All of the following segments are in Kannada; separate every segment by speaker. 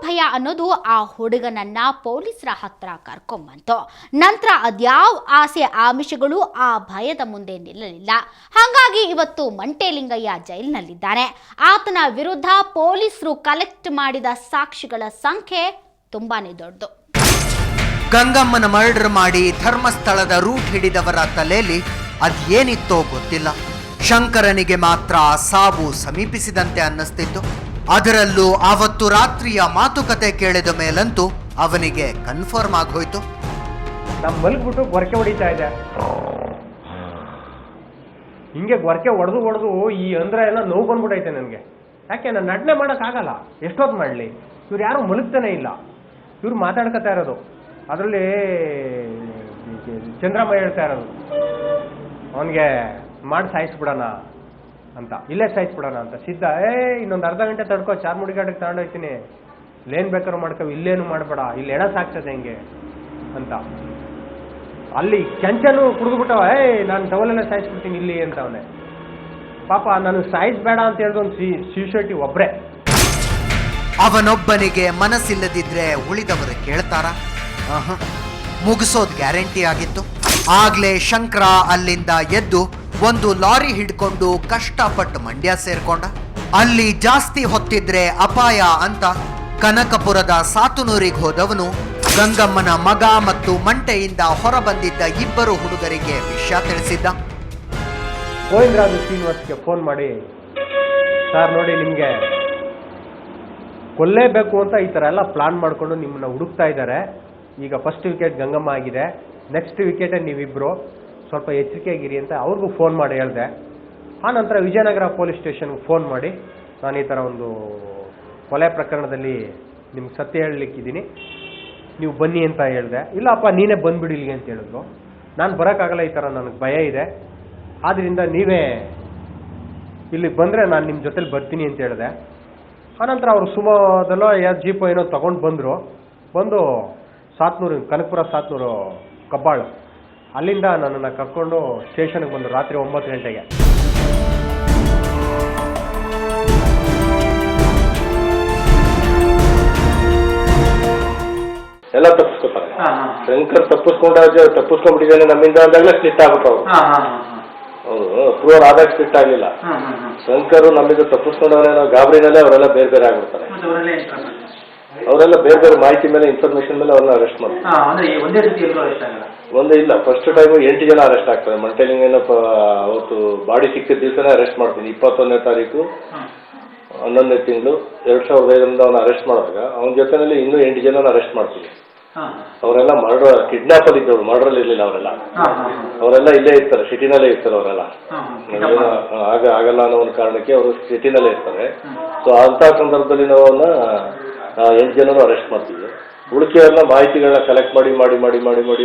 Speaker 1: ಭಯ ಅನ್ನೋದು ಆ ಹುಡುಗನನ್ನ ಪೊಲೀಸರ ಹತ್ರ ಕರ್ಕೊಂಬಂತು. ನಂತರ ಅದ್ಯಾವ ಆಸೆ ಆಮಿಷಗಳು ಆ ಭಯದ ಮುಂದೆ ನಿಲ್ಲಲಿಲ್ಲ. ಹಾಗಾಗಿ ಇವತ್ತು ಮಂಟೇಲಿಂಗಯ್ಯ ಜೈಲಿನಲ್ಲಿದ್ದಾನೆ. ಆತನ ವಿರುದ್ಧ ಪೊಲೀಸರು ಕಲೆಕ್ಟ್ ಮಾಡಿದ ಸಾಕ್ಷಿಗಳ ಸಂಖ್ಯೆ ತುಂಬಾನೇ ದೊಡ್ಡದು.
Speaker 2: ಗಂಗಮ್ಮನ ಮರ್ಡರ್ ಮಾಡಿ ಧರ್ಮಸ್ಥಳದ ರೂಟ್ ಹಿಡಿದವರ ತಲೆಯಲ್ಲಿ ಅದೇನಿತ್ತೋ ಗೊತ್ತಿಲ್ಲ. ಶಂಕರನಿಗೆ ಮಾತ್ರ ಸಾವು ಸಮೀಪಿಸಿದಂತೆ ಅನ್ನಿಸ್ತಿತ್ತು. ಅದರಲ್ಲೂ ಆವತ್ತು ರಾತ್ರಿಯ ಮಾತುಕತೆ ಕೇಳಿದ ಮೇಲಂತೂ ಅವನಿಗೆ ಕನ್ಫರ್ಮ್ ಆಗೋಯ್ತು.
Speaker 3: ನಮ್ಮ ಮಲ್ಗ್ಬಿಟ್ಟು ಗೊರಕೆ ಹೊಡಿತಾ ಇದೆ. ಹಿಂಗೆ ಗೊರಕೆ ಹೊಡೆದು ಈ ಅಂದ್ರೆ ಎಲ್ಲ ನೋವು ಬಂದ್ಬಿಟ್ಟೈತೆ ನನಗೆ. ಯಾಕೆ ನಾನು ನಟನೆ ಮಾಡೋಕ್ಕಾಗಲ್ಲ. ಎಷ್ಟೊತ್ತು ಮಾಡಲಿ, ಇವ್ರು ಯಾರು ಮಲಗ್ತಾನೆ ಇಲ್ಲ. ಇವ್ರು ಮಾತಾಡ್ಕೊತಾ ಇರೋದು. ಅದರಲ್ಲಿ ಚಂದ್ರಮ್ಮ ಹೇಳ್ತಾ ಇರೋದು, ಅವನಿಗೆ ಮಾಡಿ ಸಾಯಿಸ್ಬಿಡೋಣ ಅಂತ, ಇಲ್ಲೇ ಸಾಯಿಸ್ಬಿಡೋಣ ಅಂತ. ಸಿದ್ಧ ಇನ್ನೊಂದು ಅರ್ಧ ಗಂಟೆ ತಡ್ಕೋ, ಚಾರ್ಮುಡಿ ಘಾಟಕ್ಕೆ ತಗೊಂಡೋಗ್ತೀನಿ, ಇಲ್ಲೇನು ಬೇಕಾದ್ರೂ ಮಾಡ್ಕೋ, ಇಲ್ಲೇನು ಮಾಡಬೇಡ, ಇಲ್ಲಿ ಎಡ ಸಾಕ್ತದೆ ಹೆಂಗೆ ಅಂತ. ಅಲ್ಲಿ ಕೆಂಚನು ಕುಡಿದ್ಬಿಟ್ಟವ, ನಾನು ಟವಲೆಲ್ಲ ಸಾಯಿಸ್ಬಿಡ್ತೀನಿ ಇಲ್ಲಿ ಅಂತ ಅವನೇ. ಪಾಪ ನಾನು ಸಾಯಿಸ್ಬೇಡ ಅಂತ ಹೇಳಿದ ಒಂದು ಶಿವಶೆಟ್ಟಿ ಒಬ್ಬರೇ.
Speaker 2: ಅವನೊಬ್ಬನಿಗೆ ಮನಸ್ಸಿಲ್ಲದಿದ್ರೆ ಉಳಿದವರು ಕೇಳ್ತಾರ? ಮುಗಿಸೋದ್ ಗ್ಯಾರಂಟಿ ಆಗಿತ್ತು. ಆಗ್ಲೇ ಶಂಕರ ಅಲ್ಲಿಂದ ಎದ್ದು ಒಂದು ಲಾರಿ ಹಿಡ್ಕೊಂಡು ಕಷ್ಟಪಟ್ಟು ಮಂಡ್ಯ ಸೇರ್ಕೊಂಡ. ಅಲ್ಲಿ ಜಾಸ್ತಿ ಹೊತ್ತಿದ್ರೆ ಅಪಾಯ ಅಂತ ಕನಕಪುರದ ಸಾತುನೂರಿಗೆ ಹೋದವನು ಗಂಗಮ್ಮನ ಮಗ ಮತ್ತು ಮಂಟೆಯಿಂದ ಹೊರಬಂದಿದ್ದ ಇಬ್ಬರು ಹುಡುಗರಿಗೆ ವಿಷಯ ತಿಳಿಸಿದ್ದ.
Speaker 3: ಗೋವಿಂದರಾಜು ಶ್ರೀನಿವಾಸ್ಗೆ ಫೋನ್ ಮಾಡಿ, ಸರ್ ನೋಡಿ, ನಿಮಗೆ ಕೊಲ್ಲೇಬೇಕು ಅಂತ ಈ ಥರ ಎಲ್ಲ ಪ್ಲಾನ್ ಮಾಡಿಕೊಂಡು ನಿಮ್ಮನ್ನ ಹುಡುಕ್ತಾ ಇದ್ದಾರೆ. ಈಗ ಫಸ್ಟ್ ವಿಕೆಟ್ ಗಂಗಮ್ಮ ಆಗಿದೆ, ನೆಕ್ಸ್ಟ್ ವಿಕೆಟೇ ನೀವಿಬ್ಬರು, ಸ್ವಲ್ಪ ಎಚ್ಚರಿಕೆಯಾಗಿರಿ ಅಂತ ಅವ್ರಿಗೂ ಫೋನ್ ಮಾಡಿ ಹೇಳಿದೆ. ಆನಂತರ ವಿಜಯನಗರ ಪೊಲೀಸ್ ಸ್ಟೇಷನ್ಗೆ ಫೋನ್ ಮಾಡಿ, ನಾನು ಈ ಥರ ಒಂದು ಕೊಲೆ ಪ್ರಕರಣದಲ್ಲಿ ನಿಮ್ಗೆ ಸತ್ಯ ಹೇಳಲಿಕ್ಕಿದ್ದೀನಿ, ನೀವು ಬನ್ನಿ ಅಂತ ಹೇಳಿದೆ. ಇಲ್ಲಪ್ಪ ನೀನೇ ಬಂದುಬಿಡಿ ಇಲ್ಲಿಗೆ ಅಂತ ಹೇಳಿದ್ರು. ನಾನು ಬರೋಕ್ಕಾಗಲ್ಲ, ಈ ಥರ ನನಗೆ ಭಯ ಇದೆ, ಆದ್ದರಿಂದ ನೀವೇ ಇಲ್ಲಿಗೆ ಬಂದರೆ ನಾನು ನಿಮ್ಮ ಜೊತೆಲಿ ಬರ್ತೀನಿ ಅಂತ ಹೇಳಿದೆ. ಆನಂತರ ಅವರು ಸುಮೋದಲ್ಲೋ ಜೀಪೋ ಏನೋ ತೊಗೊಂಡು ಬಂದು ಸಾತ್ನೂರು, ಕನಕಪುರ ಸಾತ್ನೂರು ಕಬ್ಬಾಳು, ಅಲ್ಲಿಂದ ನನ್ನನ್ನು ಕರ್ಕೊಂಡು ಸ್ಟೇಷನ್ಗೆ ಬಂದರು ರಾತ್ರಿ 9 ಗಂಟೆಗೆ.
Speaker 4: ಎಲ್ಲ ತಪ್ಪಿಸ್ಕೊತಾರೆ. ಶಂಕರ್ ತಪ್ಪಿಸ್ಕೊಂಡ್ಬಿಟ್ಟಿದ್ದಾನೆ ನಮ್ಮಿಂದ ಅಂದಾಗಲೇ ಸ್ಲಿಟ್ ಆಗ್ಬಿಟ್ರು ಅವರು ಪ್ರೂವರ್ ಆದಾಗ ಸ್ಲಿಟ್ ಆಗಲಿಲ್ಲ. ಶಂಕರ್ ನಮ್ಮಿಂದ ತಪ್ಪಿಸ್ಕೊಂಡವನೇ ನಾವು ಗಾಬರಿನಲ್ಲೇ ಅವರೆಲ್ಲ ಬೇರೆ ಬೇರೆ ಆಗ್ಬಿಡ್ತಾರೆ. ಅವರೆಲ್ಲ ಬೇರೆ ಬೇರೆ ಮಾಹಿತಿ ಮೇಲೆ, ಇನ್ಫಾರ್ಮೇಶನ್ ಮೇಲೆ ಅವ್ರನ್ನ ಅರೆಸ್ಟ್ ಮಾಡ್ತಾರೆ. ಒಂದೇ ಇಲ್ಲ, ಫಸ್ಟ್ ಟೈಮು 8 ಜನ ಅರೆಸ್ಟ್ ಆಗ್ತಾರೆ. ಮಂಟೇಲಿಂಗನ ಅವತ್ತು ಬಾಡಿ ಸಿಕ್ಕಿದ ದಿವಸನೇ ಅರೆಸ್ಟ್ ಮಾಡ್ತೀನಿ. 21ನೇ ತಾರೀಕು 11ನೇ ತಿಂಗಳು 2005 ಅವನ್ನ ಅರೆಸ್ಟ್ ಮಾಡಿದಾಗ ಅವನ ಜೊತೆನಲ್ಲಿ ಇನ್ನೂ 8 ಜನ ಅರೆಸ್ಟ್ ಮಾಡ್ತೀನಿ. ಅವರೆಲ್ಲ ಕಿಡ್ನಾಪ್ ಅಲ್ಲಿ ಇದ್ದವ್ರು, ಮರ್ಡರ್ ಇರ್ಲಿಲ್ಲ. ಅವರೆಲ್ಲ ಇಲ್ಲೇ ಇರ್ತಾರೆ, ಸಿಟಿನಲ್ಲೇ ಇರ್ತಾರೆ. ಅವರೆಲ್ಲ ಆಗಲ್ಲ ಅನ್ನೋ ಒಂದು ಕಾರಣಕ್ಕೆ ಅವರು ಸಿಟಿನಲ್ಲೇ ಇರ್ತಾರೆ. ಸೊ ಅಂತ ಸಂದರ್ಭದಲ್ಲಿ ನಾವು ಅವನ್ನ 8 ಜನನು ಅರೆಸ್ಟ್ ಮಾಡ್ತೀವಿ. ಉಳಿಕೆಯವ್ರನ್ನ ಮಾಹಿತಿಗಳನ್ನ ಕಲೆಕ್ಟ್ ಮಾಡಿ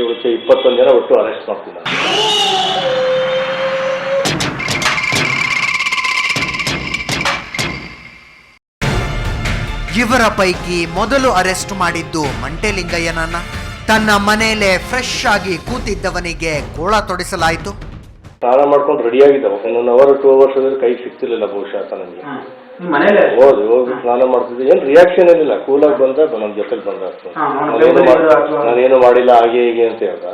Speaker 4: ಉಳಿಕೆ 21 ಜನ ಒಟ್ಟು ಅರೆಸ್ಟ್ ಮಾಡ್ತೀವಿ.
Speaker 2: ಇವರ ಪೈಕಿ ಮೊದಲು ಅರೆಸ್ಟ್ ಮಾಡಿದ್ದು ಮಂಟೇಲಿಂಗಯ್ಯನನ್ನ. ತನ್ನ ಮನೆಯಲ್ಲೇ ಫ್ರೆಶ್ ಆಗಿ ಕೂತಿದ್ದವನಿಗೆ ಗೋಳ ತೊಡಿಸಲಾಯಿತು.
Speaker 4: ಸ್ನಾನ ಮಾಡ್ಕೊಂಡು ರೆಡಿ ಆಗಿದ್ದ. 1 ಅವರ್ 2 ಅವರ್ಸ್ ಕೈ ಸಿಗ್ತಿರ್ಲಿಲ್ಲ ಬಹುಶಃ ನನಗೆ. ಹೋಗಿ ಸ್ನಾನ ಮಾಡ್ತಿದ್ದೆ. ಏನ್ ರಿಯಾಕ್ಷನ್ ಏನಿಲ್ಲ, ಕೂಲಾಗಿ ಬಂದ ನಮ್ಮ ಜೊತೆಲಿ ಬಂದ. ನಾನೇನು ಮಾಡಿಲ್ಲ ಹಾಗೆ ಹೀಗೆ ಅಂತ ಹೇಳ್ದ.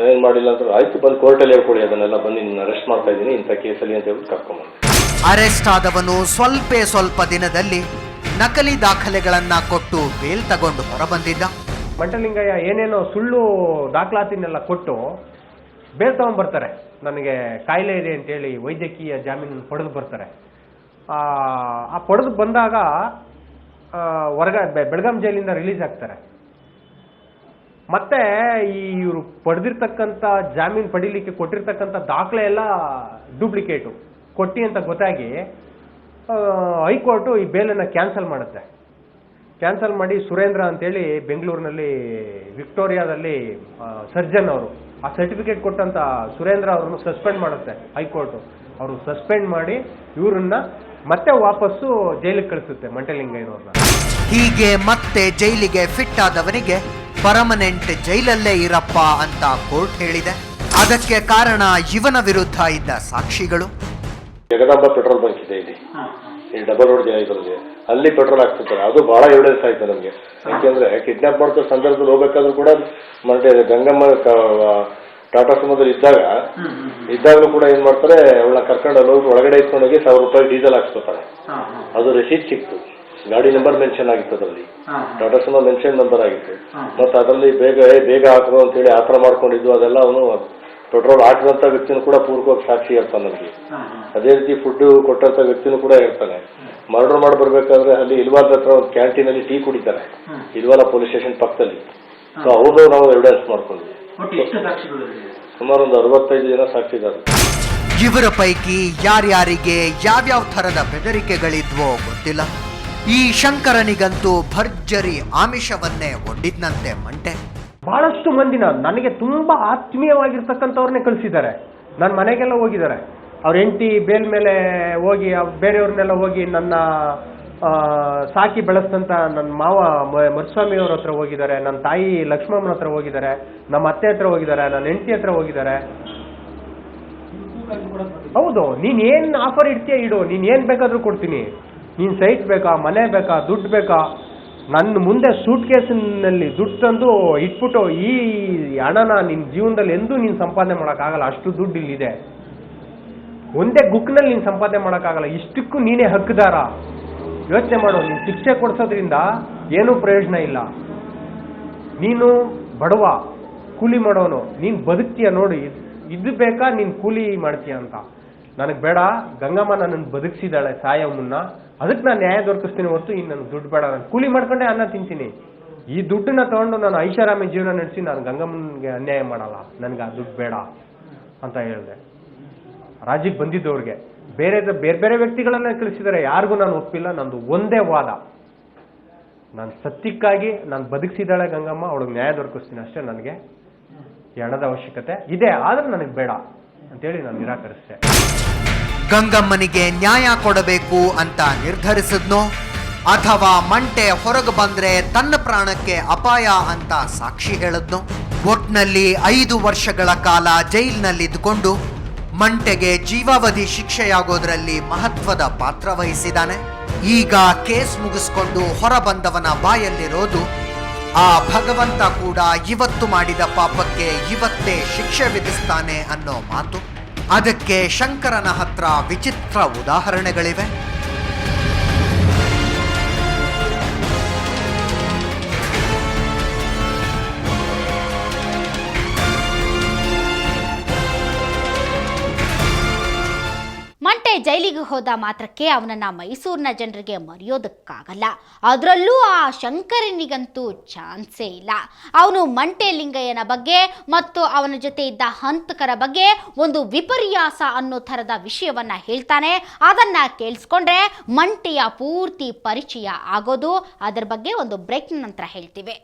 Speaker 4: ಏನ್ ಮಾಡಿಲ್ಲ ಅಂತ ಆಯ್ತು, ಬಂದು ಕೋರ್ಟಲ್ಲಿ ಹೇಳ್ಕೊಡಿ, ಅದನ್ನೆಲ್ಲ ಬಂದು ನಿನ್ನ ಅರೆಸ್ಟ್ ಮಾಡ್ತಾ ಇದ್ದೀನಿ ಇಂಥ ಕೇಸಲ್ಲಿ ಅಂತ ಹೇಳ್ಬಿಟ್ಟು ಕರ್ಕೊಂಡ್ಬಂದೆ.
Speaker 2: ಅರೆಸ್ಟ್ ಆದವನು ಸ್ವಲ್ಪ ದಿನದಲ್ಲಿ ನಕಲಿ ದಾಖಲೆಗಳನ್ನ ಕೊಟ್ಟು ಬೇಲ್ ತಗೊಂಡು ಹೊರಬಂದಿದ್ದ.
Speaker 3: ಮಂಟಲಿಂಗಯ್ಯ ಏನೇನೋ ಸುಳ್ಳು ದಾಖಲಾತಿನೆಲ್ಲ ಕೊಟ್ಟು ಬೇಲ್ ತಗೊಂಡ್ಬರ್ತಾರೆ. ನನಗೆ ಕಾಯಿಲೆ ಇದೆ ಅಂತೇಳಿ ವೈದ್ಯಕೀಯ ಜಾಮೀನು ಪಡೆದು ಬರ್ತಾರೆ. ಆ ಪಡೆದು ಬಂದಾಗ ಬೆಳಗಾಂ ಜೈಲಿಂದ ರಿಲೀಸ್ ಆಗ್ತಾರೆ. ಮತ್ತೆ ಇವರು ಪಡೆದಿರ್ತಕ್ಕಂಥ ಜಾಮೀನು ಪಡೀಲಿಕ್ಕೆ ಕೊಟ್ಟಿರ್ತಕ್ಕಂಥ ದಾಖಲೆ ಎಲ್ಲ ಡೂಪ್ಲಿಕೇಟು ಕೊಟ್ಟಿ ಅಂತ ಗೊತ್ತಾಗಿ ಹೈಕೋರ್ಟು ಈ ಬೇಲನ್ನು ಕ್ಯಾನ್ಸಲ್ ಮಾಡುತ್ತೆ. ಕ್ಯಾನ್ಸಲ್ ಮಾಡಿ ಸುರೇಂದ್ರ ಅಂತೇಳಿ ಬೆಂಗಳೂರಿನಲ್ಲಿ ವಿಕ್ಟೋರಿಯಾದಲ್ಲಿ ಸರ್ಜನ್ ಅವರು, ಆ ಸರ್ಟಿಫಿಕೇಟ್ ಕೊಟ್ಟಂತ ಸುರೇಂದ್ರ ಅವರನ್ನು ಸಸ್ಪೆಂಡ್ ಮಾಡುತ್ತೆ ಹೈಕೋರ್ಟು. ಅವರು ಸಸ್ಪೆಂಡ್ ಮಾಡಿ ಇವರನ್ನ ಮತ್ತೆ ವಾಪಸ್ಸು ಜೈಲಿಗೆ ಕಳಿಸುತ್ತೆ ಮಂಟಲಿಂಗಯ್ಯನವ್ರನ್ನ.
Speaker 2: ಹೀಗೆ ಮತ್ತೆ ಜೈಲಿಗೆ ಫಿಟ್ ಆದವನಿಗೆ ಪರ್ಮನೆಂಟ್ ಜೈಲಲ್ಲೇ ಇರಪ್ಪ ಅಂತ ಕೋರ್ಟ್ ಹೇಳಿದೆ. ಅದಕ್ಕೆ ಕಾರಣ ಇವನ ವಿರುದ್ಧ ಇದ್ದ ಸಾಕ್ಷಿಗಳು.
Speaker 4: ಜಗದಾಂಬ ಪೆಟ್ರೋಲ್ ಬಂಕ್ ಇದೆ ಇಲ್ಲಿ, ಈ ಡಬಲ್ ರೋಡ್ ಇದರಲ್ಲಿ ಅಲ್ಲಿ ಪೆಟ್ರೋಲ್ ಹಾಕ್ತಿರ್ತಾರೆ. ಅದು ಬಹಳ ಎವಿಡೆನ್ಸ್ ಆಯ್ತು ನಮಗೆ. ಯಾಕೆಂದ್ರೆ ಕಿಡ್ನಾಪ್ ಮಾಡ್ಕೋ ಸಂದರ್ಭದಲ್ಲಿ ಹೋಗ್ಬೇಕಾದ್ರೂ ಕೂಡ ಮಂಡ್ಯ ಗಂಗಮ್ಮ ಟಾಟಾ ಸುಮೋದಲ್ಲಿ ಇದ್ದಾಗಲೂ ಕೂಡ ಏನ್ ಮಾಡ್ತಾರೆ, ಅವಳನ್ನ ಕರ್ಕೊಂಡು ಅಲ್ಲಿ ಹೋಗಿ ಒಳಗಡೆ ಇಟ್ಕೊಂಡೋಗಿ ₹1,000 ಡೀಸೆಲ್ ಹಾಕ್ಸ್ಕೊತಾರೆ. ಅದು ರೆಸೀಟ್ ಸಿಕ್ತು, ಗಾಡಿ ನಂಬರ್ ಮೆನ್ಷನ್ ಆಗಿತ್ತು, ಅದರಲ್ಲಿ ಟಾಟಾ ಸುಮೋ ಮೆನ್ಷನ್ ನಂಬರ್ ಆಗಿತ್ತು. ಮತ್ತೆ ಅದರಲ್ಲಿ ಬೇಗ ಹಾಕರು ಅಂತ ಹೇಳಿ ಆತರ ಮಾಡ್ಕೊಂಡಿದ್ದು. ಅದೆಲ್ಲ ಅವನು ಪೆಟ್ರೋಲ್ ಹಾಕಿದಂತ ವ್ಯಕ್ತಿನೂ ಕೂಡ ಪೂರ್ವಕವಾಗಿ ಸಾಕ್ಷಿ ಹೇಳ್ತಾನೆ ನಮಗೆ. ಅದೇ ರೀತಿ ಫುಡ್ ಕೊಟ್ಟಂತ ವ್ಯಕ್ತಿನೂ ಕೂಡ ಹೇಳ್ತಾನೆ. ಮರ್ಡರ್ ಮಾಡಿ ಬರ್ಬೇಕಾದ್ರೆ ಅಲ್ಲಿ ಇಲ್ವಾಲ್ ಹತ್ರ ಒಂದು ಕ್ಯಾಂಟೀನ್ ಅಲ್ಲಿ ಟೀ ಕುಡಿತಾರೆ, ಇಲ್ವಾಲ ಪೊಲೀಸ್ ಸ್ಟೇಷನ್ ಪಕ್ಕದಲ್ಲಿ. ಸೊ ಅವರು ನಾವು ಎವಿಡೆನ್ಸ್ ಮಾಡ್ಕೊಂಡ್ವಿ. ಸುಮಾರು ಒಂದು 65 ಜನ ಸಾಕ್ಷಿದಾರರು.
Speaker 2: ಇವರ ಪೈಕಿ ಯಾರ್ಯಾರಿಗೆ ಯಾವ್ಯಾವ ಥರದ ಬೆದರಿಕೆಗಳಿದ್ವೋ ಗೊತ್ತಿಲ್ಲ. ಈ ಶಂಕರನಿಗಂತೂ ಭರ್ಜರಿ ಆಮಿಷವನ್ನೇ ಒಡ್ಡಿದ್ನಂತೆ ಮಂಟೆ.
Speaker 3: ಬಹಳಷ್ಟು ಮಂದಿನ ನನಗೆ ತುಂಬಾ ಆತ್ಮೀಯವಾಗಿರ್ತಕ್ಕಂಥವ್ರನ್ನೇ ಕಳಿಸಿದ್ದಾರೆ. ನನ್ನ ಮನೆಗೆಲ್ಲ ಹೋಗಿದ್ದಾರೆ. ಅವ್ರ ಹೆಂಡತಿ ಬೇಲ್ ಮೇಲೆ ಹೋಗಿ ಬೇರೆಯವ್ರನ್ನೆಲ್ಲ ಹೋಗಿ ನನ್ನ ಸಾಕಿ ಬೆಳೆಸ್ತಂತ ನನ್ನ ಮಾವ ಮರುಸ್ವಾಮಿ ಅವ್ರ ಹತ್ರ ಹೋಗಿದ್ದಾರೆ, ನನ್ನ ತಾಯಿ ಲಕ್ಷ್ಮಮ್ಮನ ಹತ್ರ ಹೋಗಿದ್ದಾರೆ, ನಮ್ಮ ಅತ್ತೆ ಹತ್ರ ಹೋಗಿದ್ದಾರೆ, ನನ್ನ ಹೆಂಡತಿ ಹತ್ರ ಹೋಗಿದ್ದಾರೆ. ಹೌದು, ನೀನ್ ಏನ್ ಆಫರ್ ಇಡ್ತೀಯ ಇಡು, ನೀನ್ ಏನ್ ಬೇಕಾದ್ರೂ ಕೊಡ್ತೀನಿ. ನೀನ್ ಸೈಟ್ ಬೇಕಾ, ಮನೆ ಬೇಕಾ, ದುಡ್ಡು ಬೇಕಾ, ನನ್ನ ಮುಂದೆ ಸೂಟ್ ಕೇಸಿನಲ್ಲಿ ದುಡ್ಡು ತಂದು ಇಟ್ಬಿಟ್ಟು ಈ ಹಣನ ನಿನ್ ಜೀವನದಲ್ಲಿ ಎಂದೂ ನೀನ್ ಸಂಪಾದನೆ ಮಾಡೋಕ್ಕಾಗಲ್ಲ. ಅಷ್ಟು ದುಡ್ಡು ಇಲ್ಲಿದೆ. ಒಂದೇ ಗುಕ್ನಲ್ಲಿ ನೀನ್ ಸಂಪಾದನೆ ಮಾಡೋಕ್ಕಾಗಲ್ಲ. ಇಷ್ಟಕ್ಕೂ ನೀನೇ ಹಕ್ಕದಾರ. ಯೋಚನೆ ಮಾಡು. ನೀನ್ ಶಿಕ್ಷೆ ಕೊಡ್ಸೋದ್ರಿಂದ ಏನೂ ಪ್ರಯೋಜನ ಇಲ್ಲ. ನೀನು ಬಡವ, ಕೂಲಿ ಮಾಡೋನು, ನೀನ್ ಬದುಕ್ತೀಯ ನೋಡಿ. ಇದು ಬೇಕಾ ನೀನ್ ಕೂಲಿ ಮಾಡ್ತೀಯ ಅಂತ? ನನಗೆ ಬೇಡ. ಗಂಗಮ್ಮ ನನ್ನನ್ನು ಬದುಕಿಸಿದಾಳೆ ಸಾಯೋ ಮುನ್ನ, ಅದಕ್ಕೆ ನಾನು ನ್ಯಾಯ ದೊರಕಿಸ್ತೀನಿ ಹೊರತು ಇನ್ನು ನನಗೆ ದುಡ್ಡು ಬೇಡ. ನಾನು ಕೂಲಿ ಮಾಡ್ಕೊಂಡೆ ಅನ್ನ ತಿಂತೀನಿ. ಈ ದುಡ್ಡನ್ನ ತಗೊಂಡು ನಾನು ಐಷಾರಾಮಿ ಜೀವನ ನಡೆಸಿ ನಾನು ಗಂಗಮ್ಮನಿಗೆ ಅನ್ಯಾಯ ಮಾಡಲ್ಲ. ನನಗೆ ಆ ದುಡ್ಡು ಬೇಡ ಅಂತ ಹೇಳಿದೆ. ರಾಜ್ಯಕ್ಕೆ ಬಂದಿದ್ದವ್ರಿಗೆ ಬೇರೆ ಬೇರೆ ವ್ಯಕ್ತಿಗಳನ್ನ ಕಳಿಸಿದ್ದಾರೆ, ಯಾರಿಗೂ ನಾನು ಒಪ್ಪಿಲ್ಲ. ನಂದು ಒಂದೇ ವಾದ, ನಾನು ಸತ್ಯಕ್ಕಾಗಿ ನಾನು ಬದುಕಿಸಿದಾಳೆ ಗಂಗಮ್ಮ, ಅವಳಿಗೆ ನ್ಯಾಯ ದೊರಕಿಸ್ತೀನಿ ಅಷ್ಟೇ. ನನಗೆ ಈ ಹಣದ ಅವಶ್ಯಕತೆ ಇದೆ, ಆದ್ರೆ ನನಗೆ ಬೇಡ ಅಂತೇಳಿ ನಾನು ನಿರಾಕರಿಸಿದೆ.
Speaker 2: ಗಂಗಮ್ಮನಿಗೆ ನ್ಯಾಯ ಕೊಡಬೇಕು ಅಂತ ನಿರ್ಧರಿಸಿದ್ನೋ ಅಥವಾ ಮಂಟೆ ಹೊರಗೆ ಬಂದ್ರೆ ತನ್ನ ಪ್ರಾಣಕ್ಕೆ ಅಪಾಯ ಅಂತ ಸಾಕ್ಷಿ ಹೇಳಿದ್ನೋ? ಒಟ್ನಲ್ಲಿ 5 ವರ್ಷಗಳ ಕಾಲ ಜೈಲಿನಲ್ಲಿದ್ದುಕೊಂಡು ಮಂಟೆಗೆ ಜೀವಾವಧಿ ಶಿಕ್ಷೆಯಾಗೋದ್ರಲ್ಲಿ ಮಹತ್ವದ ಪಾತ್ರ ವಹಿಸಿದ್ದಾನೆ. ಈಗ ಕೇಸ್ ಮುಗಿಸ್ಕೊಂಡು ಹೊರಬಂದವನ ಬಾಯಲ್ಲಿರೋದು, ಆ ಭಗವಂತ ಕೂಡ ಇವತ್ತು ಮಾಡಿದ ಪಾಪಕ್ಕೆ ಇವತ್ತೇ ಶಿಕ್ಷೆ ವಿಧಿಸ್ತಾನೆ ಅನ್ನೋ ಮಾತು. ಅದಕ್ಕೆ ಶಂಕರನ ಹತ್ರ ವಿಚಿತ್ರ ಉದಾಹರಣೆಗಳಿವೆ.
Speaker 1: ಮಂಟೆ ಜೈಲಿಗೆ ಹೋದ ಮಾತ್ರಕ್ಕೆ ಅವನನ್ನ ಮೈಸೂರಿನ ಜನರಿಗೆ ಮರೆಯೋದಕ್ಕಾಗಲ್ಲ. ಅದರಲ್ಲೂ ಆ ಶಂಕರನಿಗಂತೂ ಚಾನ್ಸೇ ಇಲ್ಲ. ಅವನು ಮಂಟೆ ಲಿಂಗಯ್ಯನ ಬಗ್ಗೆ ಮತ್ತು ಅವನ ಜೊತೆ ಇದ್ದ ಹಂತಕರ ಬಗ್ಗೆ ಒಂದು ವಿಪರ್ಯಾಸ ಅನ್ನೋ ಥರದ ವಿಷಯವನ್ನ ಹೇಳ್ತಾನೆ. ಅದನ್ನ ಕೇಳಿಸ್ಕೊಂಡ್ರೆ ಮಂಟೆಯ ಪೂರ್ತಿ ಪರಿಚಯ ಆಗೋದು. ಅದರ ಬಗ್ಗೆ ಒಂದು ಬ್ರೇಕ್ ನಂತರ ಹೇಳ್ತೀವಿ.